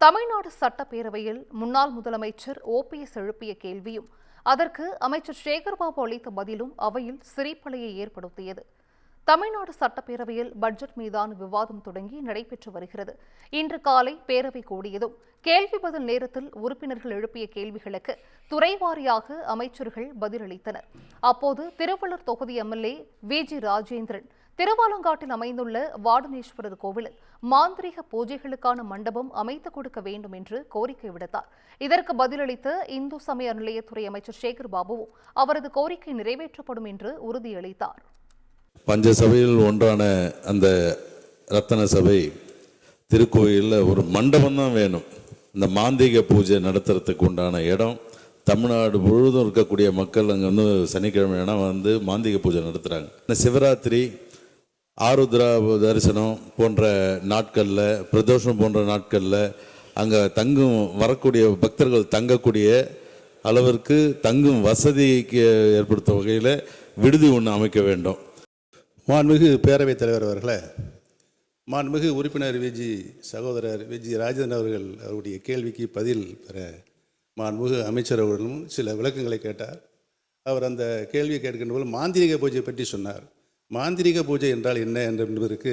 தமிழ்நாடு சட்டப்பேரவையில் முன்னாள் முதலமைச்சர் ஓபிஎஸ் எழுப்பிய கேள்வியும் அதற்கு அமைச்சர் சேகர்பாபு அளித்த பதிலும் அவையில் சிரிப்பலையை ஏற்படுத்தியது. தமிழ்நாடு சட்டப்பேரவையில் பட்ஜெட் மீதான விவாதம் தொடங்கி நடைபெற்று வருகிறது. இன்று காலை பேரவை கூடியதும் கேள்வி பதில் நேரத்தில் உறுப்பினர்கள் எழுப்பிய கேள்விகளுக்கு துறைவாரியாக அமைச்சர்கள் பதிலளித்தனர். அப்போது திருவள்ளூர் தொகுதி எம்எல்ஏ வி.ஜி. ராஜேந்திரன் திருவாலங்காட்டில் அமைந்துள்ள வாடனேஸ்வரர் கோவிலில் மாந்திரீக பூஜைகளுக்கான மண்டபம் அமைத்துக் கொடுக்க வேண்டும் என்று கோரிக்கை விடுத்தார். இதற்கு பதிலளித்த இந்து சமய அறநிலையத்துறை அமைச்சர் சேகர்பாபுவும் அவரது கோரிக்கை நிறைவேற்றப்படும் என்று உறுதியளித்தார். பஞ்சசபையில் ஒன்றான அந்த ரத்தன சபை திருக்கோயிலில் ஒரு மண்டபம் தான் வேணும். இந்த மாந்திரிக பூஜை நடத்துறதுக்கு உண்டான இடம் தமிழ்நாடு முழுவதும் இருக்கக்கூடிய மக்கள் அங்கே வந்து சனிக்கிழமை வந்து மாந்திரிக பூஜை நடத்துகிறாங்க. இந்த சிவராத்திரி, ஆருத்ரா தரிசனம் போன்ற நாட்களில், பிரதோஷம் போன்ற நாட்களில் அங்கே வரக்கூடிய பக்தர்கள் தங்கக்கூடிய அளவிற்கு தங்கும் வசதிக்கு ஏற்படுத்த வகையில் விடுதி ஒன்று அமைக்க வேண்டும். மாண்புமிகு பேரவைத் தலைவர் அவர்களே, மாண்புமிகு உறுப்பினர் சகோதரர் வி.ஜி. ராஜேந்திரன் அவருடைய கேள்விக்கு பதில் பெற மாண்புமிகு அமைச்சர் அவர்களும் சில விளக்கங்களை கேட்டார். அவர் அந்த கேள்வியை கேட்கின்ற போது மாந்திரிக பூஜை பற்றி சொன்னார். மாந்திரிக பூஜை என்றால் என்ன என்பதற்கு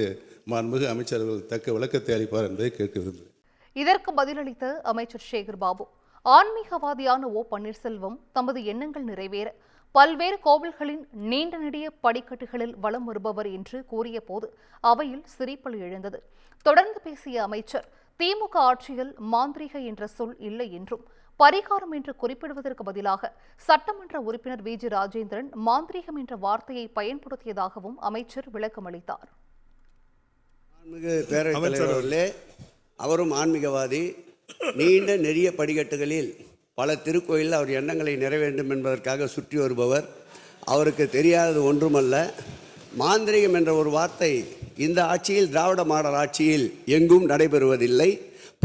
மாண்புமிகு அமைச்சர் அவர்கள் தக்க விளக்கத்தை அளிப்பார் என்பதை கேட்க விரும்புகிறேன். இதற்கு பதிலளித்த அமைச்சர் சேகர்பாபு, ஆன்மீகவாதியான ஓ பன்னீர்செல்வம் தமது எண்ணங்கள் நிறைவேற பல்வேறு கோவில்களின் நீண்ட நெடிய படிக்கட்டுகளில் வலம் வருபவர் என்று கூறிய போது அவையில் சிரிப்பல் எழுந்தது. தொடர்ந்து பேசிய அமைச்சர், திமுக ஆட்சியில் மாந்திரிக என்ற சொல் இல்லை என்றும் பரிகாரம் என்று குறிப்பிடுவதற்கு பதிலாக சட்டமன்ற உறுப்பினர் வி.ஜி. ராஜேந்திரன் மாந்திரீகம் என்ற வார்த்தையை பயன்படுத்தியதாகவும் அமைச்சர் விளக்கமளித்தார். அவரும் ஆன்மீகவாதி. நீண்ட நெறிய படிக்கட்டுகளில் பல திருக்கோயிலில் அவர் எண்ணங்களை நிறைவேற வேண்டும் என்பதற்காக சுற்றி வருபவர். அவருக்கு தெரியாதது ஒன்றுமல்ல. மாந்திரிகம் என்ற ஒரு வார்த்தை இந்த ஆட்சியில், திராவிட மாடல் ஆட்சியில் எங்கும் நடைபெறுவதில்லை.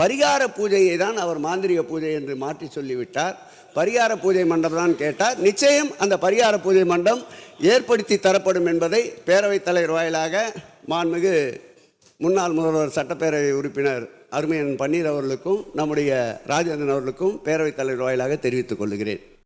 பரிகார பூஜையை தான் அவர் மாந்திரிக பூஜை என்று மாற்றி சொல்லிவிட்டார். பரிகார பூஜை மண்டபம் தான் கேட்டார். நிச்சயம் அந்த பரிகார பூஜை மண்டபம் ஏற்படுத்தி தரப்படும் என்பதை பேரவைத் தலைவர் வாயிலாக மாண்புமிகு முன்னாள் முதல்வர் சட்டப்பேரவை உறுப்பினர் அருமையன் பன்னீர் அவர்களுக்கும் நம்முடைய ராஜேந்திரன் அவர்களுக்கும் பேரவைத் தலைவர் வாயிலாக தெரிவித்துக் கொள்கிறேன்.